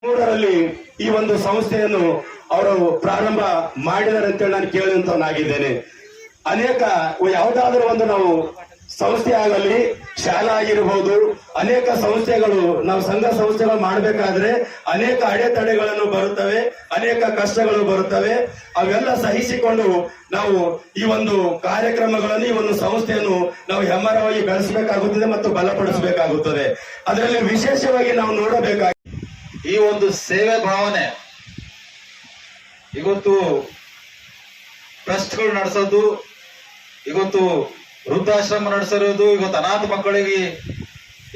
ಮೂರರಲ್ಲಿ ಈ ಒಂದು ಸಂಸ್ಥೆಯನ್ನು ಅವರು ಪ್ರಾರಂಭ ಮಾಡಿದ್ದಾರೆ ಅಂತೇಳಿ ನಾನು ಕೇಳುವಂತವನಾಗಿದ್ದೇನೆ. ಅನೇಕ ಯಾವುದಾದ್ರೂ ಒಂದು ನಾವು ಸಂಸ್ಥೆ ಆಗಲಿ, ಶಾಲಾ ಆಗಿರಬಹುದು, ಅನೇಕ ಸಂಸ್ಥೆಗಳು ನಾವು ಸಂಘ ಸಂಸ್ಥೆಗಳು ಮಾಡಬೇಕಾದ್ರೆ ಅನೇಕ ಅಡೆತಡೆಗಳನ್ನು ಬರುತ್ತವೆ, ಅನೇಕ ಕಷ್ಟಗಳು ಬರುತ್ತವೆ. ಅವೆಲ್ಲ ಸಹಿಸಿಕೊಂಡು ನಾವು ಈ ಒಂದು ಕಾರ್ಯಕ್ರಮಗಳನ್ನು, ಈ ಒಂದು ಸಂಸ್ಥೆಯನ್ನು ನಾವು ಹೆಮ್ಮರವಾಗಿ ಬೆಳೆಸಬೇಕಾಗುತ್ತದೆ ಮತ್ತು ಬಲಪಡಿಸಬೇಕಾಗುತ್ತದೆ. ಅದರಲ್ಲಿ ವಿಶೇಷವಾಗಿ ನಾವು ನೋಡಬೇಕಾಗಿ ಈ ಒಂದು ಸೇವೆ ಭಾವನೆ ಇವತ್ತು ಟ್ರಸ್ಟ್ಗಳು ನಡೆಸೋದು, ಇವತ್ತು ವೃದ್ಧಾಶ್ರಮ ನಡೆಸಿರೋದು, ಇವತ್ತು ಅನಾಥ ಮಕ್ಕಳಿಗೆ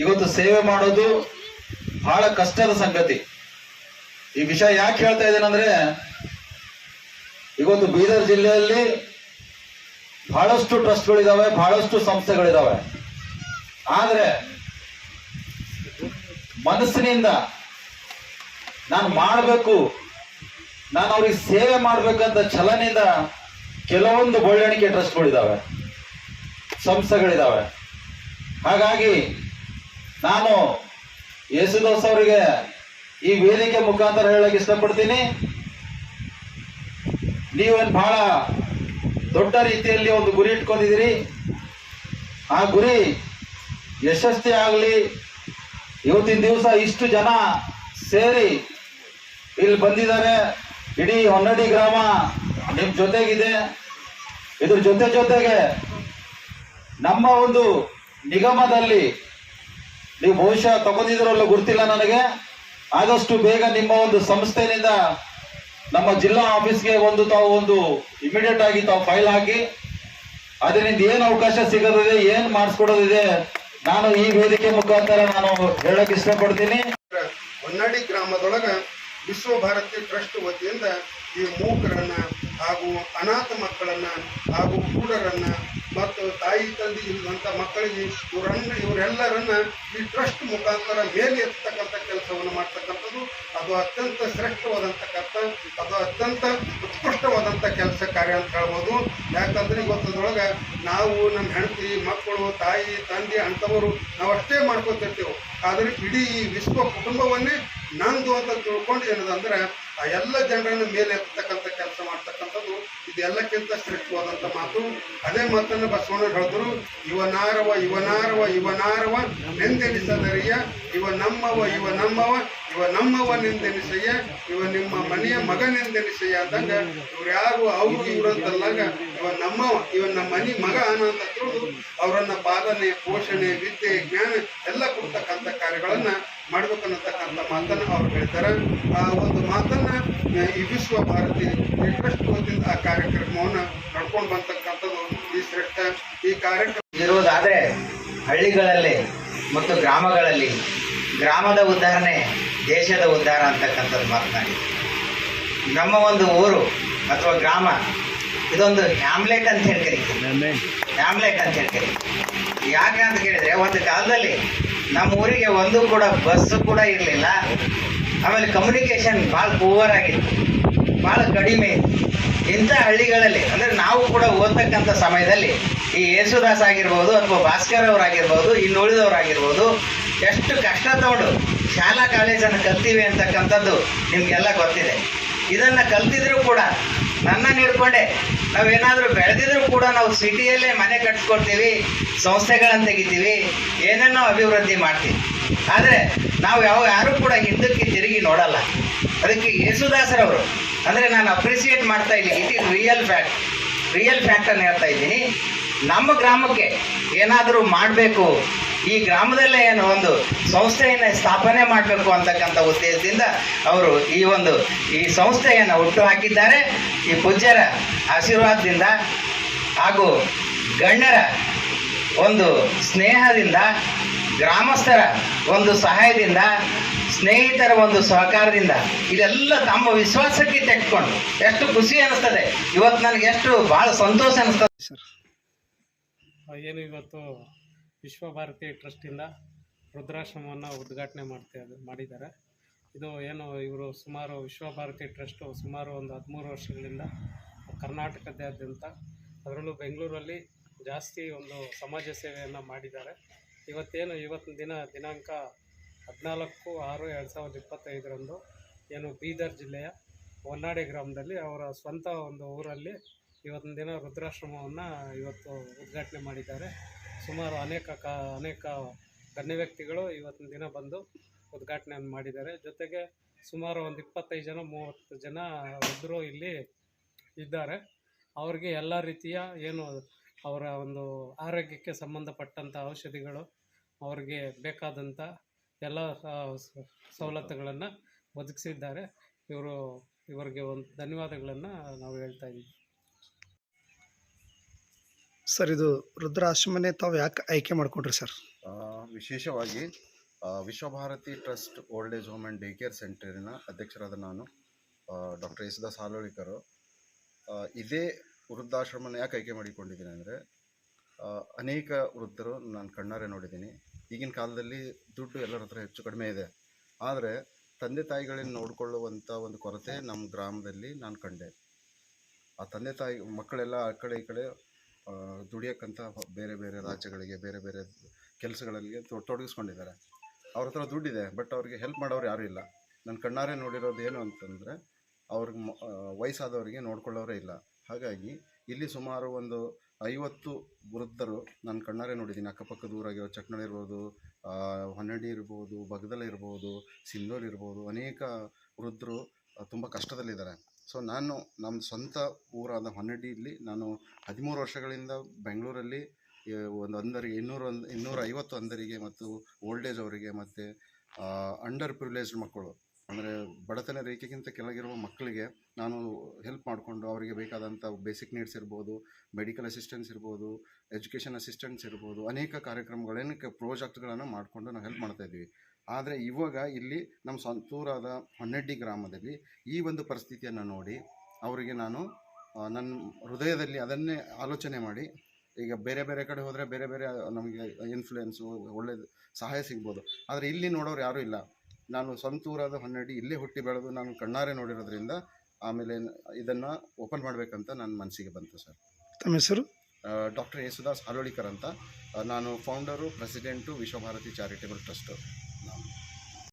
ಇವತ್ತು ಸೇವೆ ಮಾಡೋದು ಬಹಳ ಕಷ್ಟದ ಸಂಗತಿ. ಈ ವಿಷಯ ಯಾಕೆ ಹೇಳ್ತಾ ಇದ್ದೇನೆಂದ್ರೆ, ಇವತ್ತು ಬೀದರ್ ಜಿಲ್ಲೆಯಲ್ಲಿ ಬಹಳಷ್ಟು ಟ್ರಸ್ಟ್ಗಳಿದಾವೆ, ಬಹಳಷ್ಟು ಸಂಸ್ಥೆಗಳಿದಾವೆ. ಆದ್ರೆ ಮನಸ್ಸಿನಿಂದ ನಾನು ಮಾಡಬೇಕು, ನಾನು ಅವ್ರಿಗೆ ಸೇವೆ ಮಾಡ್ಬೇಕಂತ ಛಲನಿಂದ ಕೆಲವೊಂದು ಬೊಳ್ಳೆಣಿಕೆ ಟ್ರಸ್ಟ್ಗಳಿದಾವೆ, ಸಂಸ್ಥೆಗಳಿದಾವೆ. ಹಾಗಾಗಿ ನಾನು ಯೇಸುದಾಸ್ ಅವರಿಗೆ ಈ ವೇದಿಕೆ ಮುಖಾಂತರ ಹೇಳಕ್ಕೆ ಇಷ್ಟಪಡ್ತೀನಿ, ನೀವೇನು ಬಹಳ ದೊಡ್ಡ ರೀತಿಯಲ್ಲಿ ಒಂದು ಗುರಿ ಇಟ್ಕೊಂಡಿದ್ದೀರಿ. ಆ ಗುರಿ ಯಶಸ್ವಿ ಆಗಲಿ. ಇವತ್ತಿನ ದಿವಸ ಇಷ್ಟು ಜನ ಸೇರಿ ಇಲ್ಲಿ ಬಂದಿದ್ದಾರೆ. ಇಡೀ ಹೊನ್ನಡಿ ಗ್ರಾಮ ನಿಮ್ ಜೊತೆಗಿದೆ. ಇದ್ರ ಜೊತೆಗೆ ನಮ್ಮ ಒಂದು ನಿಗಮದಲ್ಲಿ ನೀವು ಬಹುಶಃ ತಗೊಂಡಿದ್ರಲ್ಲ ಗೊತ್ತಿಲ್ಲ ನನಗೆ, ಆದಷ್ಟು ಬೇಗ ನಿಮ್ಮ ಒಂದು ಸಂಸ್ಥೆಯಿಂದ ನಮ್ಮ ಜಿಲ್ಲಾ ಆಫೀಸ್ಗೆ ತಾವು ಒಂದು ಇಮಿಡಿಯೇಟ್ ಆಗಿ ತಾವು ಫೈಲ್ ಹಾಕಿ, ಅದರಿಂದ ಏನು ಅವಕಾಶ ಸಿಗೋದಿದೆ, ಏನು ಮಾಡಿಸ್ಕೊಡೋದಿದೆ, ನಾನು ಈ ವೇದಿಕೆ ಮುಖಾಂತರ ನಾನು ಹೇಳಕ್ ಇಷ್ಟಪಡ್ತೀನಿ. ಹೊನ್ನಡಿ ಗ್ರಾಮದೊಳಗ ವಿಶ್ವಭಾರತಿ ಟ್ರಸ್ಟ್ ವತಿಯಿಂದ ಈ ಮೂಕರನ್ನ ಹಾಗೂ ಅನಾಥ ಮಕ್ಕಳನ್ನ ಹಾಗೂ ಕುರುಡರನ್ನ ಮತ್ತು ತಾಯಿ ತಂದೆ ಇಲ್ಲದಂಥ ಮಕ್ಕಳಿಗೆ ಇವರೆಲ್ಲರನ್ನ ಈ ಟ್ರಸ್ಟ್ ಮುಖಾಂತರ ಮೇಲೆ ಎತ್ತಕ್ಕಂಥ ಕೆಲಸವನ್ನು ಮಾಡ್ತಕ್ಕಂಥದ್ದು ಅದು ಅತ್ಯಂತ ಶ್ರೇಷ್ಠವಾದಂತಕ್ಕಂಥ, ಅದು ಅತ್ಯಂತ ಉತ್ಕೃಷ್ಟವಾದಂಥ ಕೆಲಸ ಕಾರ್ಯ ಅಂತ ಹೇಳ್ಬೋದು. ಯಾಕಂದ್ರೆ ಇವತ್ತದೊಳಗೆ ನಾವು ನಮ್ಮ ಹೆಂಡತಿ ಮಕ್ಕಳು ತಾಯಿ ತಂದೆ ಅಂಥವರು ನಾವು ಅಷ್ಟೇ ಮಾಡ್ಕೊತಿರ್ತೇವೆ. ಆದರೆ ಇಡೀ ವಿಶ್ವ ಕುಟುಂಬವನ್ನೇ ನಂದು ಅಂತ ತಿಳ್ಕೊಂಡು ಏನದಂದ್ರೆ ಆ ಎಲ್ಲ ಜನರನ್ನು ಮೇಲೆ ಎತ್ತಕ್ಕಂಥ ಕೆಲಸ ಮಾಡ್ತಕ್ಕಂಥದ್ದು ಇದೆಲ್ಲಕ್ಕಿಂತ ಶ್ರೇಷ್ಠವಾದಂಥ ಮಾತು. ಅದೇ ಮಾತನ್ನು ಬಸವಣ್ಣ ಹೇಳಿದ್ರು, ಇವನಾರವ ನೆಂದೆನಿಸದರಿಯ, ಇವ ನಮ್ಮವ ನೆಂದೆನಿಸಯ್ಯ, ಇವ ನಿಮ್ಮ ಮನೆಯ ಮಗನೆಂದೆನಿಸಯ್ಯ ಅಂದಾಗ ಇವ್ರ್ಯಾರು ಅವರು ಇವ್ರಂತಲ್ಲಾಗ ಇವ ನಮ್ಮ ಮನೆ ಮಗ ಅಂತ ತಿಳಿದು ಅವರನ್ನ ಪಾಲನೆ, ಪೋಷಣೆ, ವಿದ್ಯೆ, ಜ್ಞಾನ ಎಲ್ಲ ಕೊಡ್ತಕ್ಕಂಥ ಕಾರ್ಯಗಳನ್ನ ಮಾಡ್ಬೇಕನ್ನತಕ್ಕಂಥ ಮಾತನ್ನ ಅವ್ರು ಹೇಳ್ತಾರೆ. ಆ ಒಂದು ಮಾತನ್ನ ಈ ವಿಶ್ವ ಭಾರತಿ ಈ ಟ್ರಸ್ಟ್ ವತಿಯಿಂದ ಆ ಕಾರ್ಯಕ್ರಮವನ್ನು ನಡ್ಕೊಂಡು ಬಂತಕ್ಕಂಥದ್ದು ಈ ಶ್ರೇಷ್ಠ. ಈ ಕಾರ್ಯಕ್ರಮ ಇರುವುದಾದ್ರೆ ಹಳ್ಳಿಗಳಲ್ಲಿ ಮತ್ತು ಗ್ರಾಮಗಳಲ್ಲಿ ಗ್ರಾಮದ ಉದ್ಧಾರಣೆ ದೇಶದ ಉದ್ಧಾರ ಅಂತಕ್ಕಂಥದ್ದು ಮಾತನಾಡಿ, ನಮ್ಮ ಒಂದು ಊರು ಅಥವಾ ಗ್ರಾಮ ಇದೊಂದು ಹ್ಯಾಮ್ಲೆಟ್ ಅಂತ ಹೇಳಿ ಕರೀತೀವಿ. ಹ್ಯಾಮ್ಲೆಟ್ ಅಂತ ಹೇಳಿ ಕರೀತೀವಿ. ಯಾಕೆ ಅಂತ ಕೇಳಿದ್ರೆ, ಒಂದು ಕಾಲದಲ್ಲಿ ನಮ್ಮ ಊರಿಗೆ ಒಂದು ಕೂಡ ಬಸ್ ಕೂಡ ಇರಲಿಲ್ಲ. ಆಮೇಲೆ ಕಮ್ಯುನಿಕೇಶನ್ ಭಾಳ ಪೂವರ್ ಆಗಿತ್ತು, ಭಾಳ ಕಡಿಮೆ ಇತ್ತು. ಇಂಥ ಹಳ್ಳಿಗಳಲ್ಲಿ ಅಂದರೆ ನಾವು ಕೂಡ ಓದ್ತಕ್ಕಂಥ ಸಮಯದಲ್ಲಿ ಈ ಯೇಸುದಾಸ್ ಆಗಿರ್ಬೋದು ಅಥವಾ ಭಾಸ್ಕರ್ ಅವರಾಗಿರ್ಬೋದು, ಇನ್ನುಳಿದವರಾಗಿರ್ಬೋದು, ಎಷ್ಟು ಕಷ್ಟ ತಗೊಂಡು ಶಾಲಾ ಕಾಲೇಜನ್ನು ಕಲ್ತೀವಿ ಅಂತಕ್ಕಂಥದ್ದು ನಿಮಗೆಲ್ಲ ಗೊತ್ತಿದೆ. ಇದನ್ನು ಕಲ್ತಿದ್ರು ಕೂಡ ನನ್ನನ್ನು ಹಿಡ್ಕೊಂಡೆ ನಾವೇನಾದರೂ ಬೆಳೆದಿದ್ರು ಕೂಡ ನಾವು ಸಿಟಿಯಲ್ಲೇ ಮನೆ ಕಟ್ಸ್ಕೊಡ್ತೀವಿ, ಸಂಸ್ಥೆಗಳನ್ನು ತೆಗಿತೀವಿ, ಏನೇನೋ ಅಭಿವೃದ್ಧಿ ಮಾಡ್ತೀವಿ. ಆದರೆ ನಾವು ಯಾರು ಕೂಡ ಹಿಂದಕ್ಕೆ ತಿರುಗಿ ನೋಡಲ್ಲ. ಅದಕ್ಕೆ ಯೇಸುದಾಸರವರು ಅಂದರೆ ನಾನು ಅಪ್ರಿಸಿಯೇಟ್ ಮಾಡ್ತಾ ಇದ್ದೀನಿ. ಇಟ್ ಈಸ್ ರಿಯಲ್ ಫ್ಯಾಕ್ಟನ್ನು ಹೇಳ್ತಾ ಇದ್ದೀನಿ. ನಮ್ಮ ಗ್ರಾಮಕ್ಕೆ ಏನಾದರೂ ಮಾಡಬೇಕು, ಈ ಗ್ರಾಮದಲ್ಲೇ ಏನು ಒಂದು ಸಂಸ್ಥೆಯನ್ನು ಸ್ಥಾಪನೆ ಮಾಡಬೇಕು ಅಂತಕ್ಕಂಥ ಉದ್ದೇಶದಿಂದ ಅವರು ಈ ಸಂಸ್ಥೆಯನ್ನು ಹುಟ್ಟು ಹಾಕಿದ್ದಾರೆ. ಈ ಪೂಜ್ಯರ ಆಶೀರ್ವಾದದಿಂದ ಹಾಗೂ ಗಣ್ಯರ ಒಂದು ಸ್ನೇಹದಿಂದ, ಗ್ರಾಮಸ್ಥರ ಒಂದು ಸಹಾಯದಿಂದ, ಸ್ನೇಹಿತರ ಒಂದು ಸಹಕಾರದಿಂದ ಇದೆಲ್ಲ ತಮ್ಮ ವಿಶ್ವಾಸಕ್ಕೆ ತೆಗೆದುಕೊಂಡು ಎಷ್ಟು ಖುಷಿ ಅನ್ನಿಸ್ತದೆ. ಇವತ್ತು ನನಗೆ ಎಷ್ಟು ಭಾಳ ಸಂತೋಷ ಅನ್ನಿಸ್ತದೆ ಸರ್. ಏನು ಇವತ್ತು ವಿಶ್ವಭಾರತಿ ಟ್ರಸ್ಟಿಂದ ವೃದ್ಧಾಶ್ರಮವನ್ನು ಉದ್ಘಾಟನೆ ಮಾಡಿದ್ದಾರೆ. ಇದು ಏನು ಇವರು ಸುಮಾರು ವಿಶ್ವಭಾರತಿ ಟ್ರಸ್ಟು ಸುಮಾರು ಒಂದು 13 ವರ್ಷಗಳಿಂದ ಕರ್ನಾಟಕದಾದ್ಯಂತ, ಅದರಲ್ಲೂ ಬೆಂಗಳೂರಲ್ಲಿ ಜಾಸ್ತಿ ಒಂದು ಸಮಾಜ ಸೇವೆಯನ್ನು ಮಾಡಿದ್ದಾರೆ. ಇವತ್ತಿನ ದಿನಾಂಕ 14/6/2025 ಏನು ಬೀದರ್ ಜಿಲ್ಲೆಯ ಹೊನ್ನಾಳಿ ಗ್ರಾಮದಲ್ಲಿ ಅವರ ಸ್ವಂತ ಒಂದು ಊರಲ್ಲಿ ಇವತ್ತಿನ ದಿನ ವೃದ್ಧಾಶ್ರಮವನ್ನು ಇವತ್ತು ಉದ್ಘಾಟನೆ ಮಾಡಿದ್ದಾರೆ. ಸುಮಾರು ಅನೇಕ ಗಣ್ಯ ವ್ಯಕ್ತಿಗಳು ಇವತ್ತಿನ ದಿನ ಬಂದು ಉದ್ಘಾಟನೆಯನ್ನು ಮಾಡಿದ್ದಾರೆ. ಜೊತೆಗೆ ಸುಮಾರು ಒಂದು 25-30 ಜನ ವೃದ್ಧರು ಇಲ್ಲಿ ಇದ್ದಾರೆ. ಅವ್ರಿಗೆ ಎಲ್ಲ ರೀತಿಯ ಏನು ಅವರ ಒಂದು ಆರೋಗ್ಯಕ್ಕೆ ಸಂಬಂಧಪಟ್ಟಂಥ ಔಷಧಿಗಳು, ಅವ್ರಿಗೆ ಬೇಕಾದಂಥ ಎಲ್ಲ ಸವಲತ್ತುಗಳನ್ನು ಒದಗಿಸಿದ್ದಾರೆ. ಇವರಿಗೆ ಒಂದು ಧನ್ಯವಾದಗಳನ್ನು ನಾವು ಹೇಳ್ತಾ ಇದ್ದೀವಿ. ಸರ್, ಇದು ವೃದ್ಧಾಶ್ರಮನೇ ತಾವು ಯಾಕೆ ಆಯ್ಕೆ ಮಾಡಿಕೊಂಡ್ರಿ ಸರ್? ವಿಶೇಷವಾಗಿ Vishwabharati trust old age home and day care ಸೆಂಟರಿನ ಅಧ್ಯಕ್ಷರಾದ ನಾನು ಡಾಕ್ಟರ್ ಯೇಸುದಾಸ್ ಹಾಲೋಳಿಕರು ಇದೇ ವೃದ್ಧಾಶ್ರಮನ ಯಾಕೆ ಆಯ್ಕೆ ಮಾಡಿಕೊಂಡಿದ್ದೀನಿ ಅಂದರೆ, ಅನೇಕ ವೃದ್ಧರು ನಾನು ಕಣ್ಣಾರೆ ನೋಡಿದ್ದೀನಿ. ಈಗಿನ ಕಾಲದಲ್ಲಿ ದುಡ್ಡು ಎಲ್ಲರ ಹತ್ರ ಹೆಚ್ಚು ಕಡಿಮೆ ಇದೆ, ಆದರೆ ತಂದೆ ತಾಯಿಗಳನ್ನ ನೋಡಿಕೊಳ್ಳುವಂಥ ಒಂದು ಕೊರತೆ ನಮ್ಮ ಗ್ರಾಮದಲ್ಲಿ ನಾನು ಕಂಡೆ. ಆ ತಂದೆ ತಾಯಿ ಮಕ್ಕಳೆಲ್ಲ ಆ ಕಡೆ ಈ ಕಡೆ ದುಡಿಯೋಕ್ಕಂತ ಬೇರೆ ಬೇರೆ ರಾಜ್ಯಗಳಿಗೆ ಬೇರೆ ಬೇರೆ ಕೆಲಸಗಳಲ್ಲಿ ತೊಡಗಿಸ್ಕೊಂಡಿದ್ದಾರೆ. ಅವ್ರ ಹತ್ರ ದುಡ್ಡಿದೆ, ಬಟ್ ಅವ್ರಿಗೆ ಹೆಲ್ಪ್ ಮಾಡೋರು ಯಾರೂ ಇಲ್ಲ. ನನ್ನ ಕಣ್ಣಾರೆ ನೋಡಿರೋದು ಏನು ಅಂತಂದರೆ, ಅವ್ರಿಗೆ ವಯಸ್ಸಾದವರಿಗೆ ನೋಡ್ಕೊಳ್ಳೋರೇ ಇಲ್ಲ. ಹಾಗಾಗಿ ಇಲ್ಲಿ ಸುಮಾರು ಒಂದು 50 ವೃದ್ಧರು ನಾನು ಕಣ್ಣಾರೆ ನೋಡಿದ್ದೀನಿ. ಅಕ್ಕಪಕ್ಕದ ಊರಾಗಿರೋ ಚಕ್ನಳ್ಳಿ ಇರ್ಬೋದು, ಹೊನ್ನಡಿ ಇರ್ಬೋದು, ಬಗದಲ ಇರ್ಬೋದು, ಸಿಂಧೂರು ಇರ್ಬೋದು, ಅನೇಕ ವೃದ್ಧರು ತುಂಬ ಕಷ್ಟದಲ್ಲಿದ್ದಾರೆ. ಸೊ ನಾನು ನಮ್ಮ ಸ್ವಂತ ಊರಾದ ಹೊನ್ನಡಿಯಲ್ಲಿ ನಾನು 13 ವರ್ಷಗಳಿಂದ ಬೆಂಗಳೂರಲ್ಲಿ ಒಂದು ಅಂಧರಿಗೆ 250 ಅಂಧರಿಗೆ ಮತ್ತು ಓಲ್ಡ್ ಏಜ್ ಅವರಿಗೆ ಮತ್ತು ಅಂಡರ್ ಪ್ರಿವಿಲೇಜ್ಡ್ ಮಕ್ಕಳು ಅಂದರೆ ಬಡತನ ರೇಖೆಗಿಂತ ಕೆಳಗಿರುವ ಮಕ್ಕಳಿಗೆ ನಾನು ಹೆಲ್ಪ್ ಮಾಡಿಕೊಂಡು ಅವರಿಗೆ ಬೇಕಾದಂಥ ಬೇಸಿಕ್ ನೀಡ್ಸ್ ಇರ್ಬೋದು, ಮೆಡಿಕಲ್ ಅಸಿಸ್ಟೆನ್ಸ್ ಇರ್ಬೋದು, ಎಜುಕೇಷನ್ ಅಸಿಸ್ಟೆನ್ಸ್ ಇರ್ಬೋದು, ಅನೇಕ ಕಾರ್ಯಕ್ರಮಗಳೇನಕ್ಕೆ ಪ್ರಾಜೆಕ್ಟ್ಗಳನ್ನು ಮಾಡಿಕೊಂಡು ನಾವು ಹೆಲ್ಪ್ ಮಾಡ್ತಾಯಿದ್ವಿ. ಆದರೆ ಇವಾಗ ಇಲ್ಲಿ ನಮ್ಮ ಸ್ವಂತೂರಾದ ಹೊನ್ನಡ್ಡಿ ಗ್ರಾಮದಲ್ಲಿ ಈ ಒಂದು ಪರಿಸ್ಥಿತಿಯನ್ನು ನೋಡಿ ಅವರಿಗೆ ನಾನು ನನ್ನ ಹೃದಯದಲ್ಲಿ ಅದನ್ನೇ ಆಲೋಚನೆ ಮಾಡಿ, ಈಗ ಬೇರೆ ಬೇರೆ ಕಡೆ ಹೋದರೆ ಬೇರೆ ಬೇರೆ ನಮಗೆ ಇನ್ಫ್ಲುಯೆನ್ಸು ಒಳ್ಳೆಯದು ಸಹಾಯ ಸಿಗ್ಬೋದು, ಆದರೆ ಇಲ್ಲಿ ನೋಡೋರು ಯಾರೂ ಇಲ್ಲ. ನಾನು ಸ್ವಂತೂರಾದ ಹೊನ್ನಡಿ ಇಲ್ಲೇ ಹುಟ್ಟಿ ಬೆಳೆದು ನಾನು ಕಣ್ಣಾರೆ ನೋಡಿರೋದ್ರಿಂದ ಆಮೇಲೆ ಇದನ್ನು ಓಪನ್ ಮಾಡಬೇಕಂತ ನನ್ನ ಮನಸ್ಸಿಗೆ ಬಂತು ಸರ್. ತಮ್ಮ ಹೆಸರು? ಡಾಕ್ಟರ್ ಯೇಸುದಾಸ್ ಹಾಲೋಳಿಕರ್ ಅಂತ. ನಾನು founder, president, Vishwabharati charitable trust.